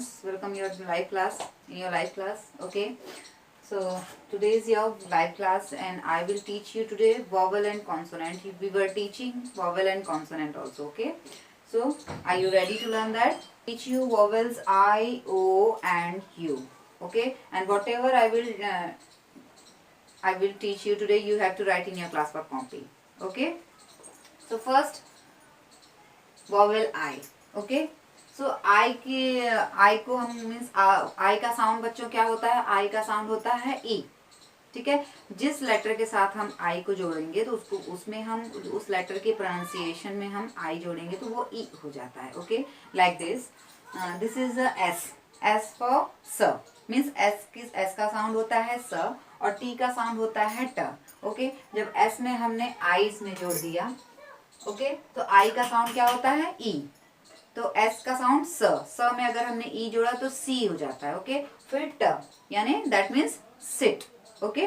students, welcome your live class, in your live class. Okay, so today is your live class and I will teach you today vowel and consonant. We were teaching vowel and consonant also. Okay, so are you ready to learn that? Teach you vowels I, O and U. Okay, and whatever I will teach you today, you have to write in your class work copy. Okay, so first vowel I. Okay, सो आई को हम means I का sound बच्चों क्या होता है? आई का sound होता है ई. ठीक है, जिस लेटर के साथ हम आई को जोड़ेंगे तो उसको उसमें हम उस लेटर के प्रोनाउंसिएशन में हम आई जोड़ेंगे तो वो ई हो जाता है. Okay, like this. This is S. S for स मीन्स एस का साउंड होता है स और टी का साउंड होता है ट. ओके, जब एस में हमने आई इसमें जोड़ दिया, ओके, तो आई का साउंड क्या होता है? ई. तो एस का साउंड स में अगर हमने ई जोड़ा तो सी हो जाता है. ओके, फिर ट यानी that means sit. Okay,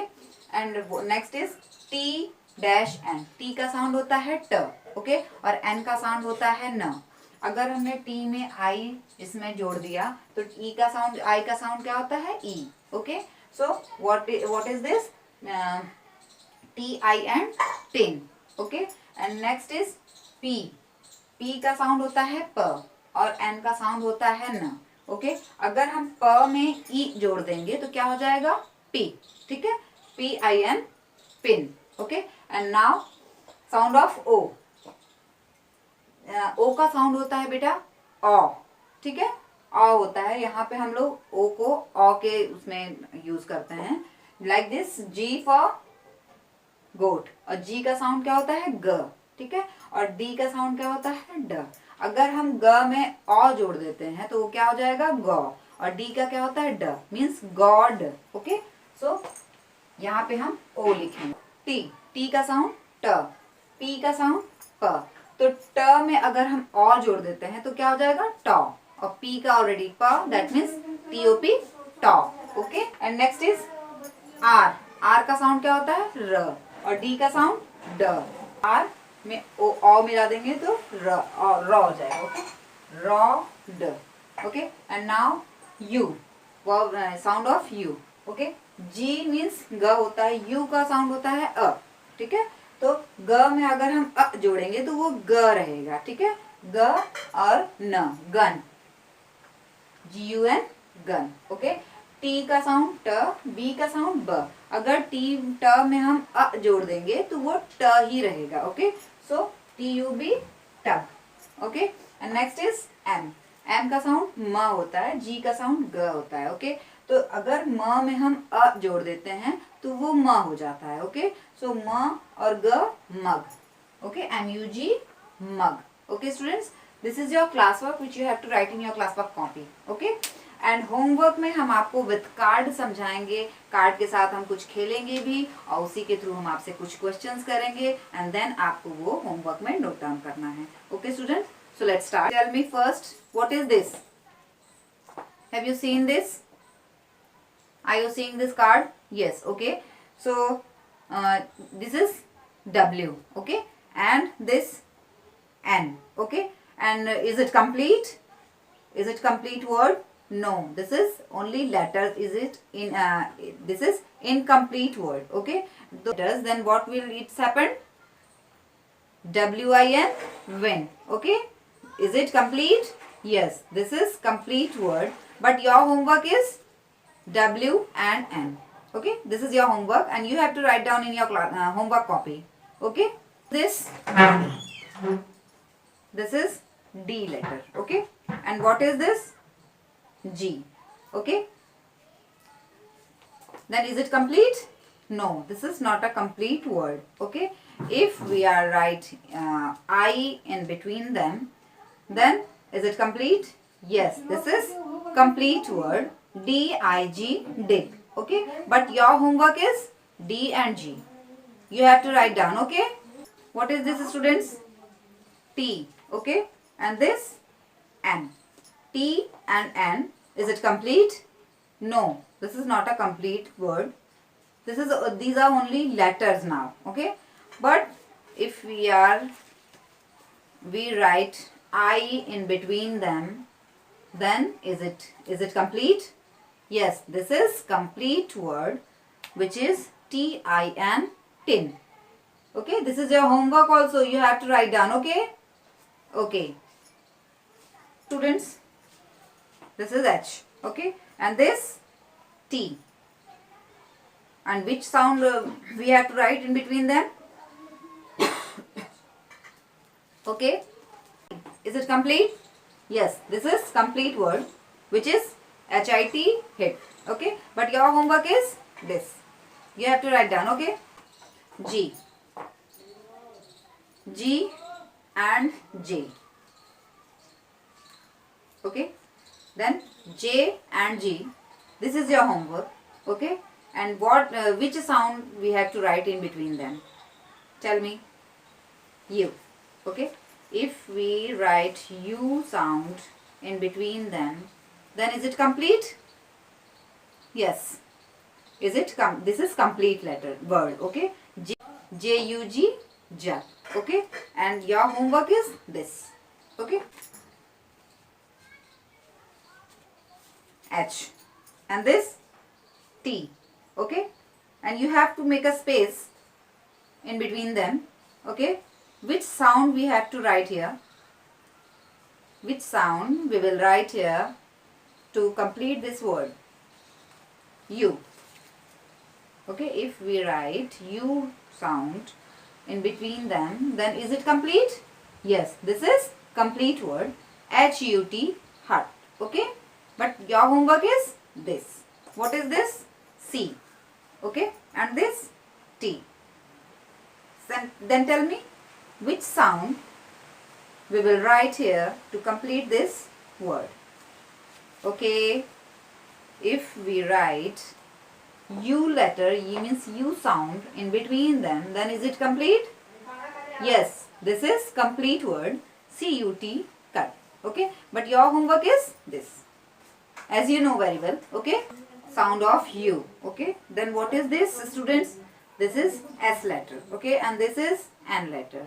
and next is T dash N. T का साउंड होता है ट. ओके, और एन का साउंड होता है न. अगर हमने टी में आई इसमें जोड़ दिया तो ई का साउंड, आई का साउंड क्या होता है? E. Okay, so what is this? T I N tin. Okay, and next is P. P का साउंड होता है प और एन का साउंड होता है न. ओके, अगर हम प में ई जोड़ देंगे तो क्या हो जाएगा? पी. ठीक है, P I N pin. Okay, and now sound of O. O का साउंड होता है बेटा ऑ. ठीक है, ऑ होता है. यहाँ पे हम लोग ओ को ऑ के उसमें यूज करते हैं. Like this, G for goat और जी का साउंड क्या होता है? ग. ठीक है, और डी का साउंड क्या होता है? ड. अगर हम ग में ऑ जोड़ देते हैं तो वो क्या हो जाएगा? गौ. और डी का क्या होता है? ड, मीन्स गॉड. ओके, सो यहाँ पे हम ओ लिखेंगे. टी. टी का साउंड ट. पी का साउंड प. तो ट में अगर हम ऑ जोड़ देते हैं तो क्या हो जाएगा? टॉ. और पी का ऑलरेडी प, दैट मीन्स टीओपी, टॉ. Okay, and next is R. R का साउंड क्या होता है? र. और डी का साउंड ड. आर में ओ मिला देंगे तो र हो जाएगा. ओके, रॉ ड. Okay, and now U. Sound of U. Okay, G means ग होता है, यू का साउंड होता है अ. ठीक है, तो ग में अगर हम अ जोड़ेंगे तो वो ग रहेगा. ठीक है, ग और न, gun. GUN gun. Okay, T का साउंड ट, बी का साउंड ब. अगर टी ट में हम अ जोड़ देंगे तो वो ट ही रहेगा. Okay, so TUB tug. Okay, and next is M. M का साउंड म होता है, जी का साउंड ग होता है. ओके, तो अगर म में हम अ जोड़ देते हैं तो वो म हो जाता है. ओके, सो म और ग mug. Okay, MUG mug. Okay students, this is your class work which you have to write in your class work copy. Okay, and homework में हम आपको विद कार्ड समझाएंगे. कार्ड के साथ हम कुछ खेलेंगे भी और उसी के थ्रू हम आपसे कुछ क्वेश्चंस करेंगे एंड देन आपको वो होमवर्क में नोट डाउन करना है. Okay student, so let's start. Tell me first, what is this? Have you seen this? Are you seeing this card? Yes. Okay, so this is W. Okay, and this N. Okay, and is it complete? Is it complete word? No, this is only letters. Is it in this is incomplete word. Okay, letters, then what will it happen? WIN, win. Okay, is it complete? Yes, this is complete word, but your homework is W and N. Okay, this is your homework and you have to write down in your homework copy. Okay, this is D letter. Okay, and what is this? G. Okay, then is it complete? No, this is not a complete word. Okay, if we are write I in between them, then is it complete? Yes, this is complete word. DIG, dig. Okay, but your homework is D and G. You have to write down. Okay, what is this students? T. Okay, and this N. T and N. Is it complete? No, this is not a complete word. This is these are only letters now. Okay, but if we write I in between them, then is it complete? Yes, this is complete word, which is tin, tin. Okay, this is your homework also. You have to write down. Okay. Okay, students, this is H. Okay, and this T. And which sound we have to write in between them? Okay, is it complete? Yes, this is complete word, which is HIT, hit. Okay, but your homework is this. You have to write down. Okay, G, G and J. Okay, then J and G. This is your homework. Okay, and what which sound we have to write in between them? Tell me. U. Okay, if we write U sound in between them, then is it complete? Yes. Is it this is complete letter word. Okay, J-U-G, ja. Okay, and your homework is this. Okay, H and this T. Okay, and you have to make a space in between them. Okay, which sound we have to write here? Which sound we will write here to complete this word? U. Okay, if we write U sound in between them, then is it complete? Yes, this is complete word, H-U-T, hut. Okay, but your homework is this. What is this? C. Okay, and this T. Then tell me which sound we will write here to complete this word. Okay, if we write U letter, U means U sound in between them, then is it complete? Yes, this is complete word, C-U-T, cut. Okay, but your homework is this, as you know very well. Okay, sound of U. Okay, then what is this, students? This is S letter. Okay, and this is N letter.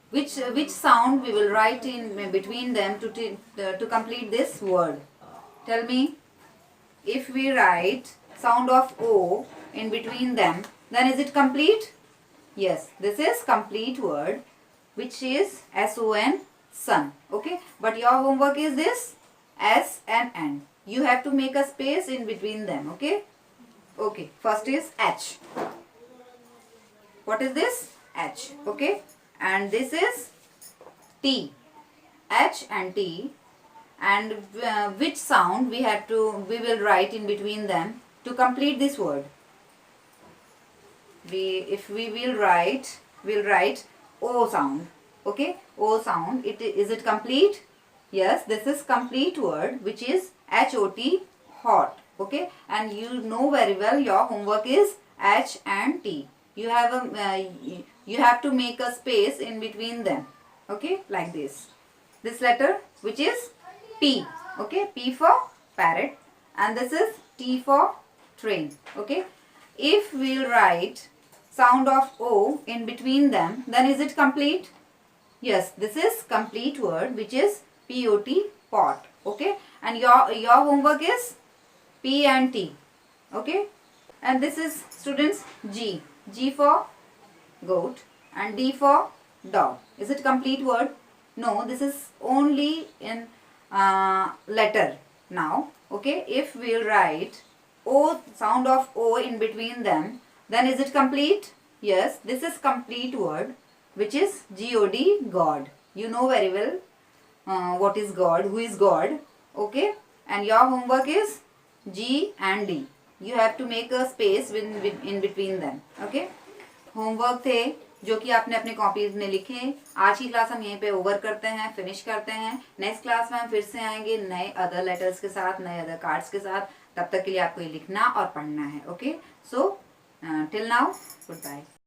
Which sound we will write in between them to complete this word? Tell me. If we write sound of O in between them, then is it complete? Yes, this is complete word, which is S-O-N, sun. Okay, but your homework is this, S and N. You have to make a space in between them. Okay. Okay, first is H. What is this? H. Okay, and this is T. H and T. And which sound we will write in between them to complete this word? If we will write, we'll write O sound. Okay, O sound. Is it complete? Yes, this is complete word, which is H-O-T, hot. Okay, and you know very well your homework is H and T. You have to make a space in between them. Okay, like this. This letter, which is P. Okay, P for parrot, and this is T for train. Okay, if we'll write sound of O in between them, then is it complete? Yes, this is complete word, which is P-O-T, pot. Okay, and your homework is P and T. Okay, and this is, students, G. G for goat and D for dog. Is it complete word? No, this is only in letter now. Okay, if we'll write O, sound of O in between them, then is it complete? Yes, this is complete word, which is G-O-D, God. You know very well what is God, who is God. Okay, and your homework is G and D. You have to make a space in between them. Okay, homework थे जो कि आपने अपने copies में लिखे। आज की class हम यहीं पे ओवर करते हैं, फिनिश करते हैं। नेक्स्ट क्लास में हम फिर से आएंगे नए अदर लेटर्स के साथ, नए अदर कार्ड्स के साथ। तब तक के लिए आपको ये लिखना और पढ़ना है। Okay, so till now, good bye.